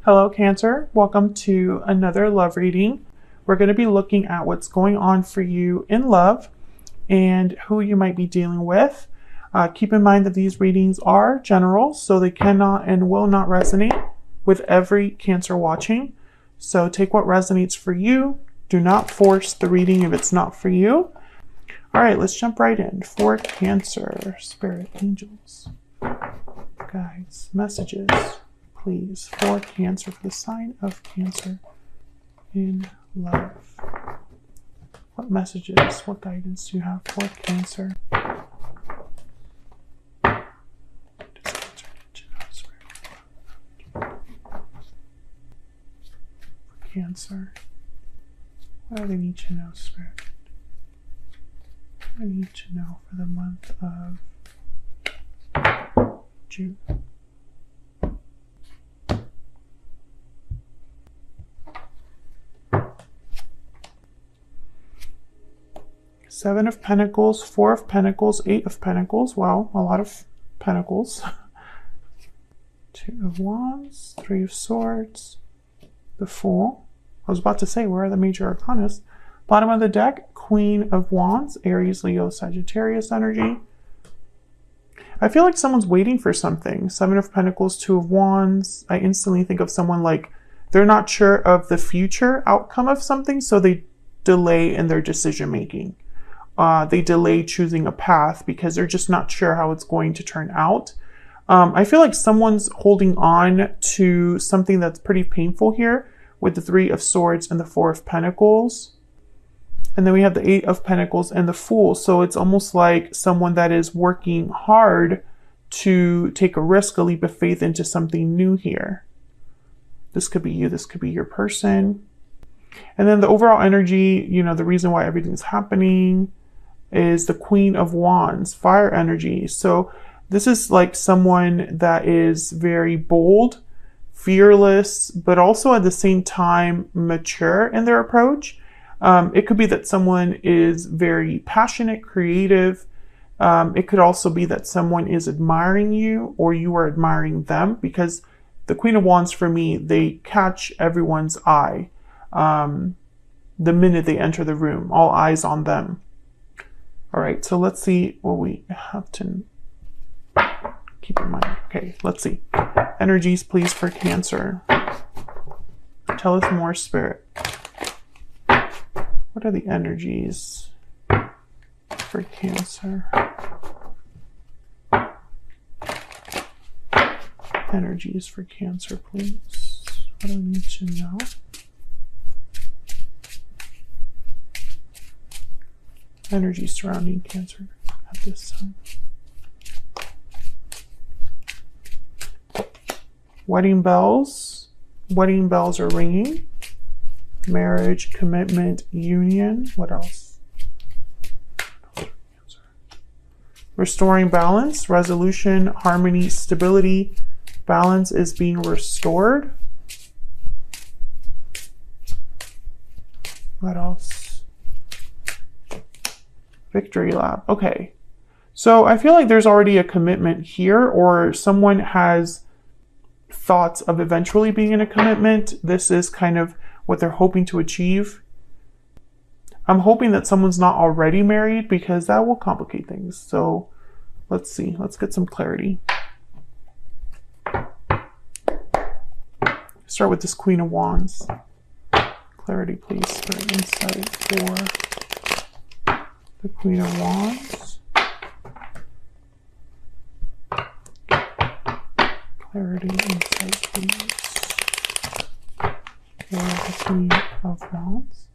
Hello, Cancer. Welcome to another love reading. We're going to be looking at what's going on for you in love and who you might be dealing with. Keep in mind that these readings are general, so they cannot and will not resonate with every Cancer watching. So take what resonates for you. Do not force the reading if it's not for you. All right, let's jump right in. For Cancer, spirit, angels, guides, messages, please, for Cancer, for the sign of Cancer in love. What messages, what guidance do you have for Cancer? Cancer. What do they need to know, Spirit? What do they need to know for the month of June? Seven of Pentacles, Four of Pentacles, Eight of Pentacles. Wow, a lot of Pentacles. Two of Wands, Three of Swords, the Fool. I was about to say, where are the major arcanas? Bottom of the deck, Queen of Wands, Aries, Leo, Sagittarius energy. I feel like someone's waiting for something. Seven of Pentacles, Two of Wands. I instantly think of someone like they're not sure of the future outcome of something, so they delay in their decision making. They delay choosing a path because they're just not sure how it's going to turn out. I feel like someone's holding on to something that's pretty painful here with the Three of Swords and the Four of Pentacles. And then we have the Eight of Pentacles and the Fool. So it's almost like someone that is working hard to take a risk, a leap of faith into something new here. This could be you. This could be your person. And then the overall energy, you know, the reason why everything's happening is the Queen of Wands, fire energy. So this is like someone that is very bold, fearless, but also at the same time mature in their approach. It could be that someone is very passionate, creative. It could also be that someone is admiring you or you are admiring them, because the Queen of Wands, for me, they catch everyone's eye the minute they enter the room, all eyes on them. All right, so let's see what we have to keep in mind. Okay, let's see. Energies, please, for Cancer. Tell us more, Spirit. What are the energies for Cancer? Energies for Cancer, please. What do we need to know? Energy surrounding Cancer at this time. Wedding bells. Wedding bells are ringing. Marriage, commitment, union. What else? Restoring balance, resolution, harmony, stability. Balance is being restored. What else? Victory lap. Okay. So I feel like there's already a commitment here, or someone has thoughts of eventually being in a commitment. This is kind of what they're hoping to achieve. I'm hoping that someone's not already married, because that will complicate things. So let's see. Let's get some clarity. Start with this Queen of Wands. Clarity, please, for insight for the Queen of Wands. Clarity, insight, please, for the Queen of Wands.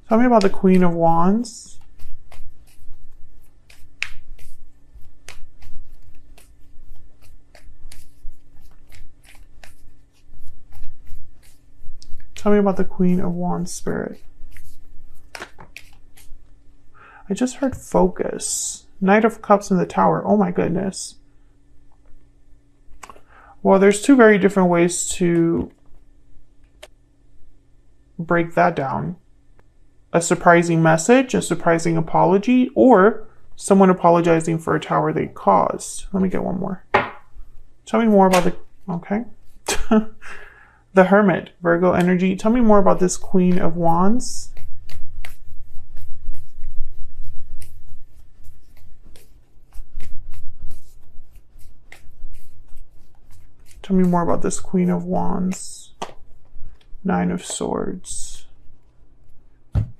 Tell me about the Queen of Wands. Tell me about the Queen of Wands, Spirit. I just heard focus. Knight of Cups in the Tower. Oh my goodness. Well, there's two very different ways to break that down. a surprising message, a surprising apology, or someone apologizing for a tower they caused. Let me get one more. Tell me more about the, okay. The Hermit, Virgo energy. Tell me more about this Queen of Wands. Tell me more about this Queen of Wands. Nine of Swords.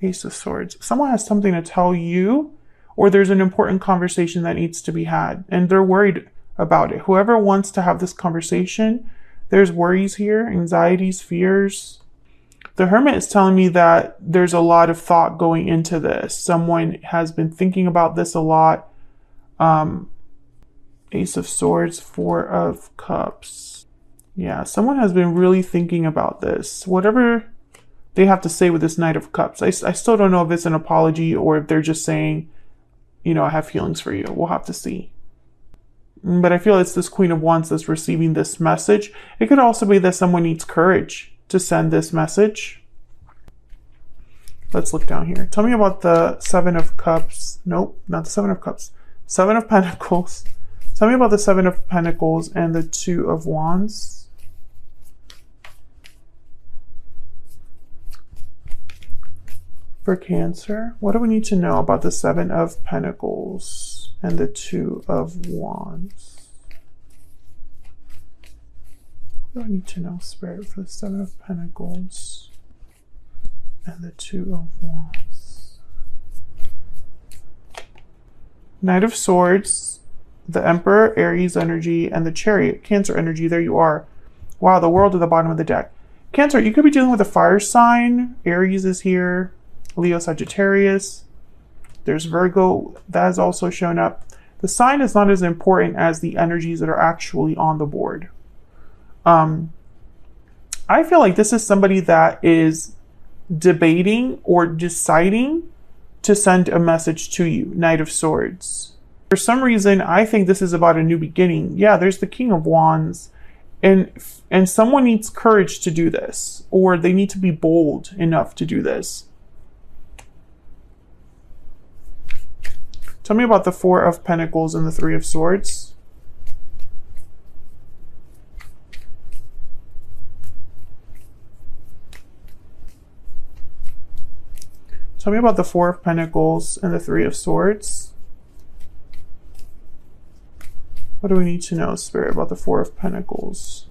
Ace of Swords. Someone has something to tell you, or there's an important conversation that needs to be had, and they're worried about it. Whoever wants to have this conversation, there's worries here, anxieties, fears. The Hermit is telling me that there's a lot of thought going into this. Someone has been thinking about this a lot. Ace of Swords, Four of Cups. Yeah, someone has been really thinking about this. Whatever they have to say with this Knight of Cups. I still don't know if it's an apology or if they're just saying, you know, I have feelings for you. We'll have to see. But I feel it's this Queen of Wands that's receiving this message. It could also be that someone needs courage to send this message. Let's look down here. Tell me about the Seven of Cups. Nope, not the Seven of Cups. Seven of Pentacles. Tell me about the Seven of Pentacles and the Two of Wands. For Cancer, what do we need to know about the Seven of Pentacles and the Two of Wands? What do I need to know, Spirit, for the Seven of Pentacles and the Two of Wands? Knight of Swords, the Emperor, Aries energy, and the Chariot, Cancer energy. There you are. Wow, the World at the bottom of the deck. Cancer, you could be dealing with a fire sign. Aries is here. Leo, Sagittarius. There's Virgo. That has also shown up. The sign is not as important as the energies that are actually on the board. I feel like this is somebody that is debating or deciding to send a message to you. Knight of Swords. For some reason, I think this is about a new beginning. Yeah, there's the King of Wands. And someone needs courage to do this. Or they need to be bold enough to do this. Tell me about the Four of Pentacles and the Three of Swords. Tell me about the Four of Pentacles and the Three of Swords. What do we need to know, Spirit, about the Four of Pentacles,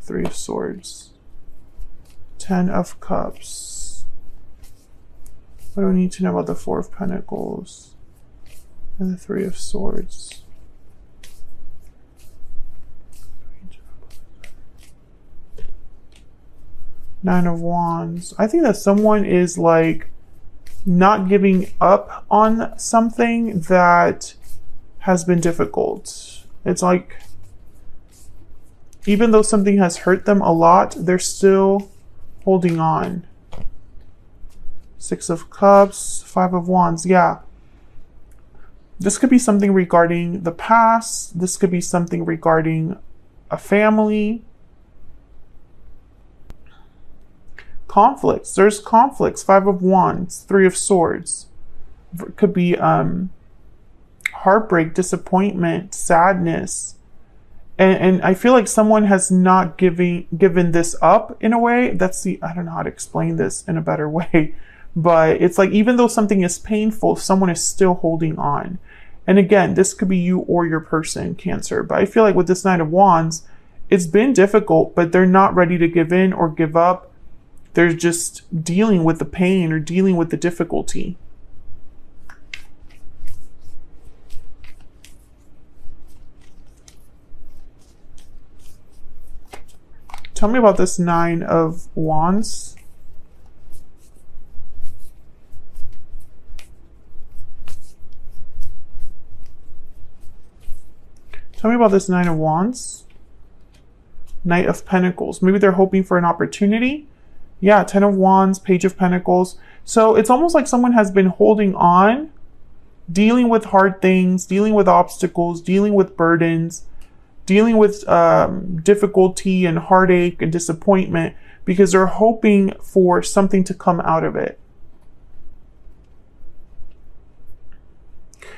Three of Swords, Ten of Cups? What do we need to know about the Four of Pentacles and the Three of Swords? Nine of Wands. I think that someone is like not giving up on something that has been difficult. It's like, even though something has hurt them a lot, they're still holding on. Six of Cups, Five of Wands. Yeah. This could be something regarding the past. This could be something regarding a family. Conflicts. There's conflicts. Five of Wands, Three of Swords. It could be heartbreak, disappointment, sadness. And I feel like someone has not given this up in a way. I don't know how to explain this in a better way. But it's like, even though something is painful, someone is still holding on. And again, this could be you or your person, Cancer. But I feel like with this Nine of Wands, it's been difficult, but they're not ready to give in or give up. They're just dealing with the pain or dealing with the difficulty. Tell me about this Nine of Wands. Tell me about this Nine of Wands. Knight of Pentacles. Maybe they're hoping for an opportunity. Yeah, Ten of Wands, Page of Pentacles. So it's almost like someone has been holding on, dealing with hard things, dealing with obstacles, dealing with burdens, dealing with difficulty and heartache and disappointment, because they're hoping for something to come out of it.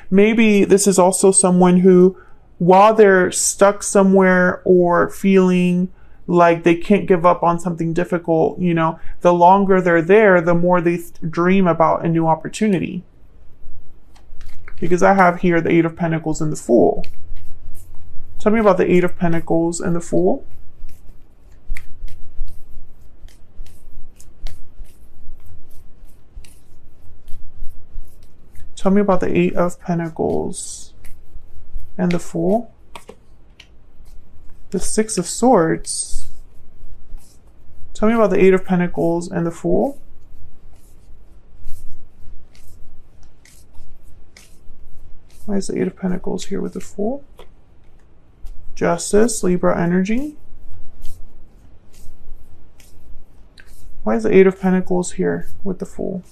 maybe this is also someone who, while they're stuck somewhere or feeling like they can't give up on something difficult, you know, the longer they're there, the more they dream about a new opportunity. Because I have here the Eight of Pentacles and the Fool. Tell me about the Eight of Pentacles and the Fool. Tell me about the Eight of Pentacles and the Fool. The Six of Swords. Tell me about the Eight of Pentacles and the Fool. Why is the Eight of Pentacles here with the Fool? Justice, Libra energy. Why is the Eight of Pentacles here with the Fool?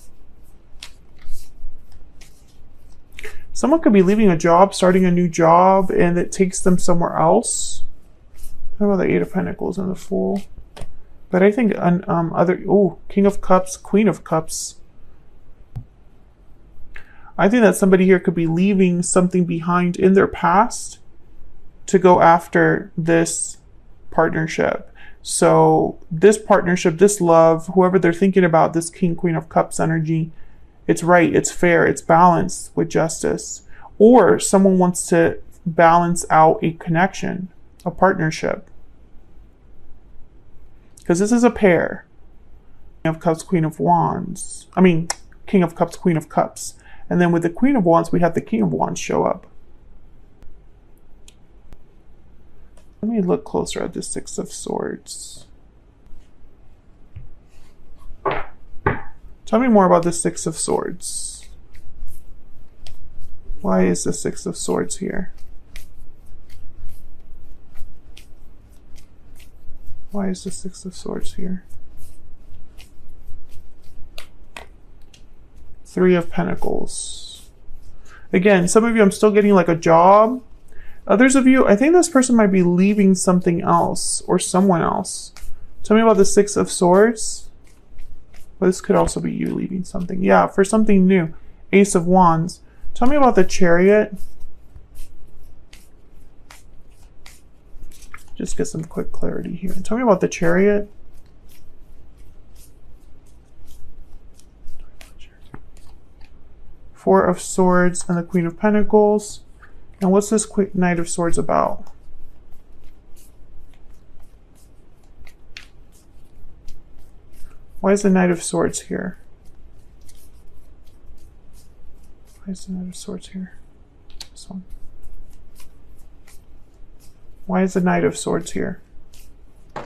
Someone could be leaving a job, starting a new job, and it takes them somewhere else. How about the Eight of Pentacles and the Fool? But I think King of Cups, Queen of Cups. I think that somebody here could be leaving something behind in their past to go after this partnership. So this partnership, this love, whoever they're thinking about, this King, Queen of Cups energy, it's right, it's fair, it's balanced with justice. Or someone wants to balance out a connection, a partnership. Because this is a pair. King of Cups, Queen of Wands. I mean, King of Cups, Queen of Cups. And then with the Queen of Wands, we have the King of Wands show up. Let me look closer at the Six of Swords. Tell me more about the Six of Swords. Why is the Six of Swords here? Why is the Six of Swords here? Three of Pentacles. Again, some of you, I'm still getting like a job. Others of you, I think this person might be leaving something else or someone else. Tell me about the Six of Swords. Well, this could also be you leaving something. Yeah, for something new. Ace of Wands. Tell me about the Chariot. Just get some quick clarity here. Tell me about the Chariot. Four of Swords and the Queen of Pentacles. And what's this quick Knight of Swords about? Why is the Knight of Swords here? Why is the Knight of Swords here? This one. Why is the Knight of Swords here? Oh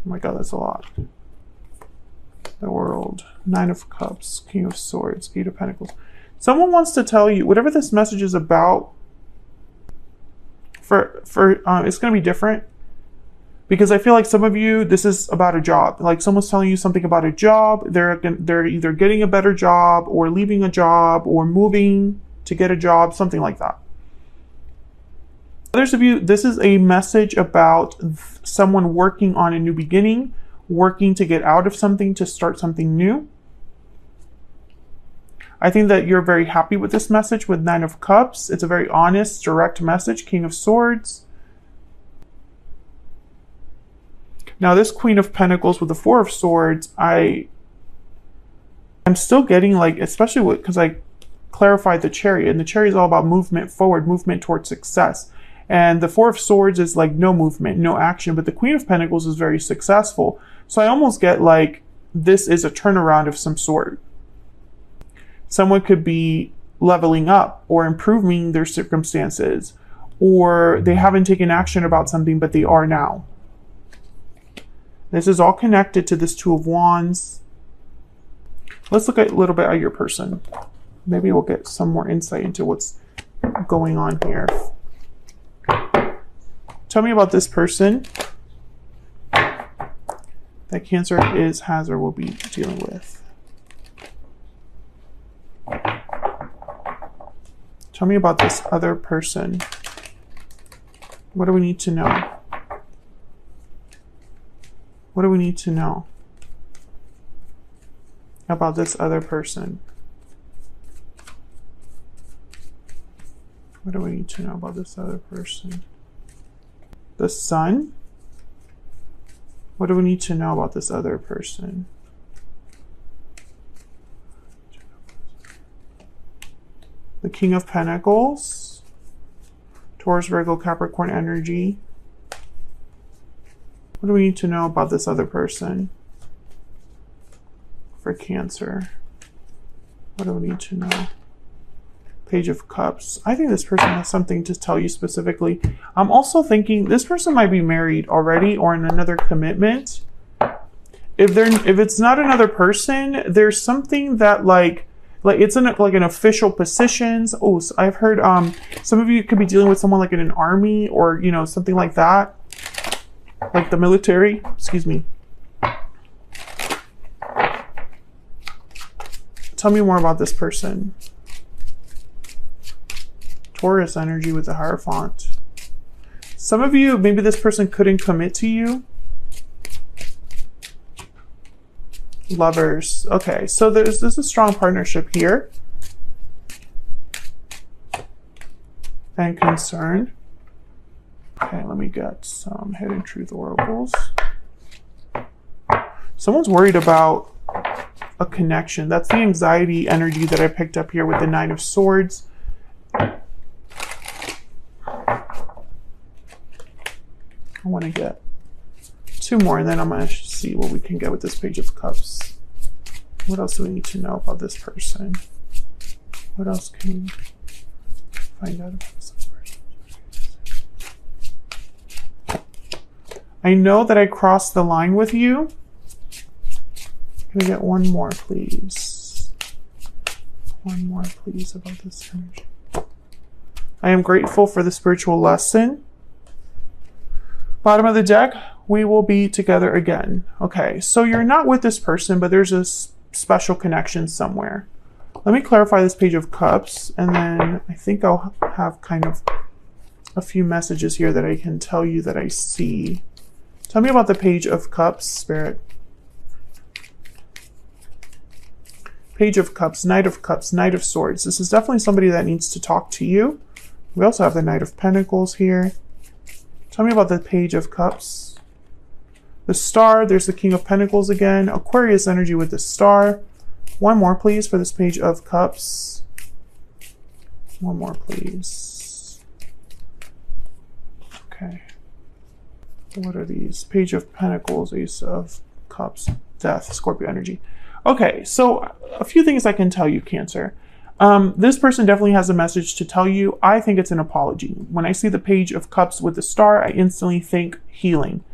my God, that's a lot. The World. Nine of Cups. King of Swords. Eight of Pentacles. Someone wants to tell you, whatever this message is about, it's going to be different. Because I feel like some of you, this is about a job. Like someone's telling you something about a job. They're either getting a better job or leaving a job or moving to get a job, something like that. Others of you, this is a message about someone working on a new beginning, working to get out of something, to start something new. I think that you're very happy with this message with Nine of Cups. It's a very honest, direct message. King of Swords. Now this Queen of Pentacles with the Four of Swords, I'm still getting like, especially because I clarified the Chariot, and the Chariot is all about movement forward, movement towards success. And the Four of Swords is like no movement, no action, but the Queen of Pentacles is very successful. So I almost get like this is a turnaround of some sort. Someone could be leveling up or improving their circumstances, or they haven't taken action about something, but they are now. This is all connected to this Two of Wands. Let's look at a little bit at your person. Maybe we'll get some more insight into what's going on here. Tell me about this person that Cancer has or will be dealing with. Tell me about this other person. What do we need to know? What do we need to know about this other person? What do we need to know about this other person? The Sun. What do we need to know about this other person? The King of Pentacles. Taurus, Virgo, Capricorn energy. What do we need to know about this other person? For Cancer. What do we need to know? Page of Cups. I think this person has something to tell you specifically. I'm also thinking this person might be married already or in another commitment. If it's not another person, there's something that like it's in like an official positions. Oh, so I've heard some of you could be dealing with someone like in an army or something like that, like the military. Excuse me. Tell me more about this person. Taurus energy with the Hierophant. Some of you, maybe this person couldn't commit to you. Lovers. Okay, so there's a strong partnership here. And concern. Okay, let me get some hidden truth oracles. Someone's worried about a connection. That's the anxiety energy that I picked up here with the Nine of Swords. I want to get two more and then I'm going to see what we can get with this Page of Cups. What else do we need to know about this person? What else can we find out about this person? I know that I crossed the line with you. Can I get one more, please? One more, please, about this energy. I am grateful for the spiritual lesson. Bottom of the deck, we will be together again. Okay, so you're not with this person, but there's a special connection somewhere. Let me clarify this Page of Cups, and then I think I'll have kind of a few messages here that I can tell you that I see. Tell me about the Page of Cups, Spirit. Page of Cups, Knight of Cups, Knight of Swords. This is definitely somebody that needs to talk to you. We also have the Knight of Pentacles here. Tell me about the Page of Cups. The Star, there's the King of Pentacles again. Aquarius energy with the Star. One more, please, for this Page of Cups. One more, please. Okay. What are these? Page of Pentacles, Ace of Cups, Death, Scorpio energy. Okay, so a few things I can tell you, Cancer. This person definitely has a message to tell you. I think it's an apology. When I see the Page of Cups with the Star, I instantly think healing.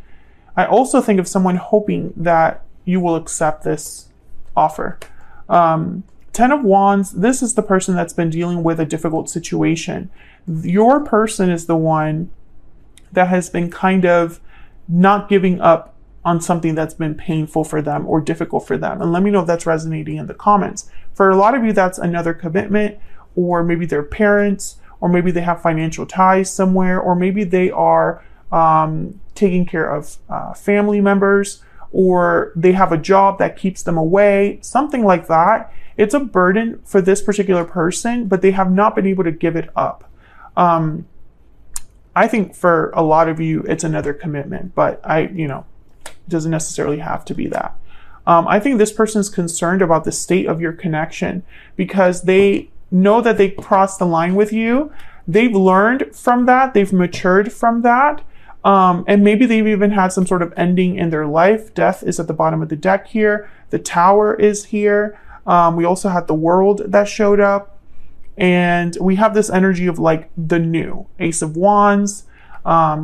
I also think of someone hoping that you will accept this offer. Ten of Wands, this is the person that's been dealing with a difficult situation. Your person is the one that has been kind of not giving up on something that's been painful for them or difficult for them. And let me know if that's resonating in the comments. For a lot of you, that's another commitment, or maybe their parents, or maybe they have financial ties somewhere, or maybe they are taking care of family members, or they have a job that keeps them away, something like that. It's a burden for this particular person, but they have not been able to give it up. I think for a lot of you, it's another commitment, but doesn't necessarily have to be that. I think this person's concerned about the state of your connection because they know that they crossed the line with you. They've learned from that. They've matured from that. And maybe they've even had some sort of ending in their life. Death is at the bottom of the deck here. The Tower is here. We also had the World that showed up. And we have this energy of like the new. Ace of Wands,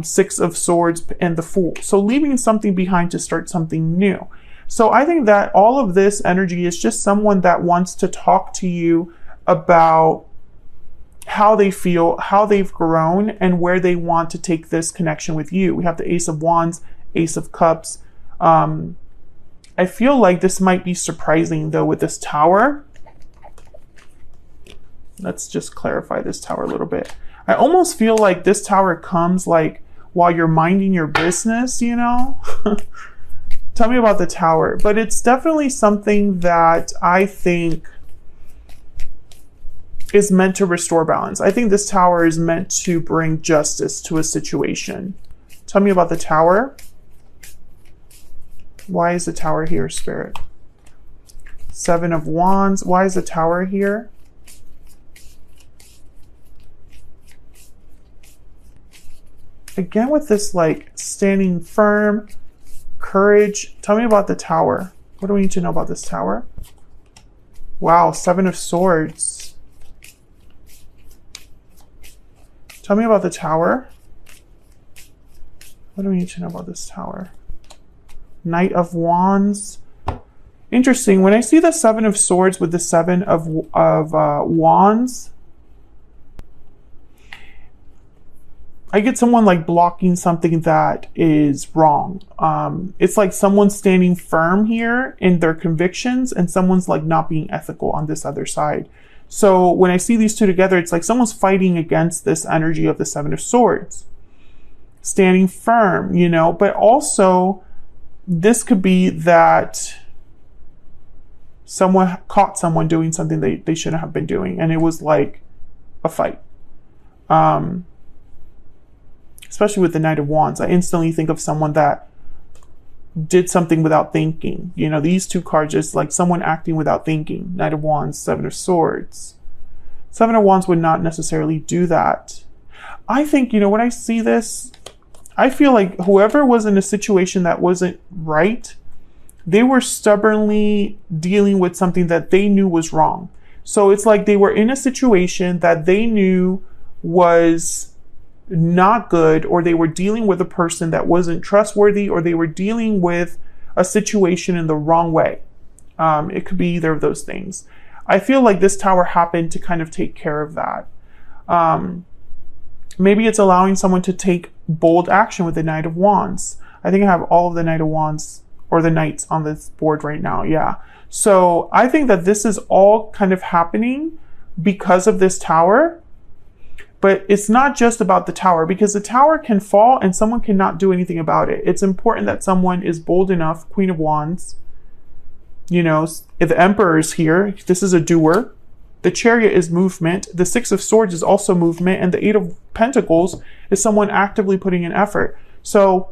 Six of Swords, and the Fool. So leaving something behind to start something new. So I think that all of this energy is just someone that wants to talk to you about how they feel, how they've grown, and where they want to take this connection with you. We have the Ace of Wands, Ace of Cups. I feel like this might be surprising though with this Tower. Let's just clarify this Tower a little bit. I almost feel like this Tower comes like while you're minding your business, Tell me about the Tower. But it's definitely something that I think is meant to restore balance. I think this Tower is meant to bring justice to a situation. Tell me about the Tower. Why is the Tower here, Spirit? Seven of Wands. Why is the Tower here? Again, with this like standing firm, courage. Tell me about the Tower. What do we need to know about this Tower? Wow, Seven of Swords. Tell me about the Tower. What do we need to know about this Tower? Knight of Wands. Interesting. When I see the Seven of Swords with the Seven of Wands, I get someone like blocking something that is wrong. It's like someone's standing firm here in their convictions and someone's like not being ethical on this other side. So when I see these two together, it's like someone's fighting against this energy of the Seven of Swords. Standing firm, you know, but also this could be that someone caught someone doing something they shouldn't have been doing. And it was like a fight. Especially with the Knight of Wands, I instantly think of someone that did something without thinking. You know, these two cards is like someone acting without thinking. Knight of Wands, Seven of Swords. Seven of Wands would not necessarily do that. I think, you know, when I see this, I feel like whoever was in a situation that wasn't right, they were stubbornly dealing with something that they knew was wrong. So it's like they were in a situation that they knew was not good, or they were dealing with a person that wasn't trustworthy, or they were dealing with a situation in the wrong way. It could be either of those things. I feel like this Tower happened to kind of take care of that. Maybe it's allowing someone to take bold action with the Knight of Wands. I think I have all of the Knight of Wands or the Knights on this board right now. Yeah. So I think that this is all kind of happening because of this Tower. But it's not just about the Tower, because the Tower can fall and someone cannot do anything about it. It's important that someone is bold enough. Queen of Wands, you know, if the Emperor is here, this is a doer. The Chariot is movement. The Six of Swords is also movement. And the Eight of Pentacles is someone actively putting in effort. So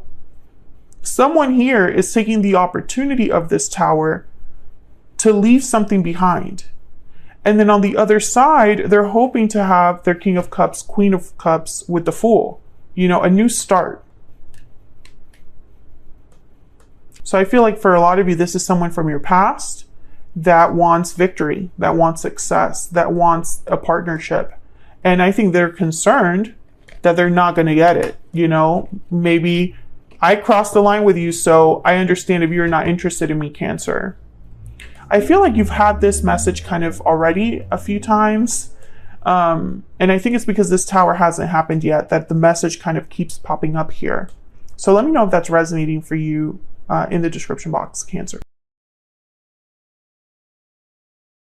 someone here is taking the opportunity of this Tower to leave something behind. And then on the other side, they're hoping to have their King of Cups, Queen of Cups with the Fool. You know, a new start. So I feel like for a lot of you, this is someone from your past that wants victory, that wants success, that wants a partnership. And I think they're concerned that they're not going to get it. You know, maybe I crossed the line with you, so I understand if you're not interested in me, Cancer. I feel like you've had this message kind of already a few times. And I think it's because this Tower hasn't happened yet that the message kind of keeps popping up here. So let me know if that's resonating for you in the description box, Cancer.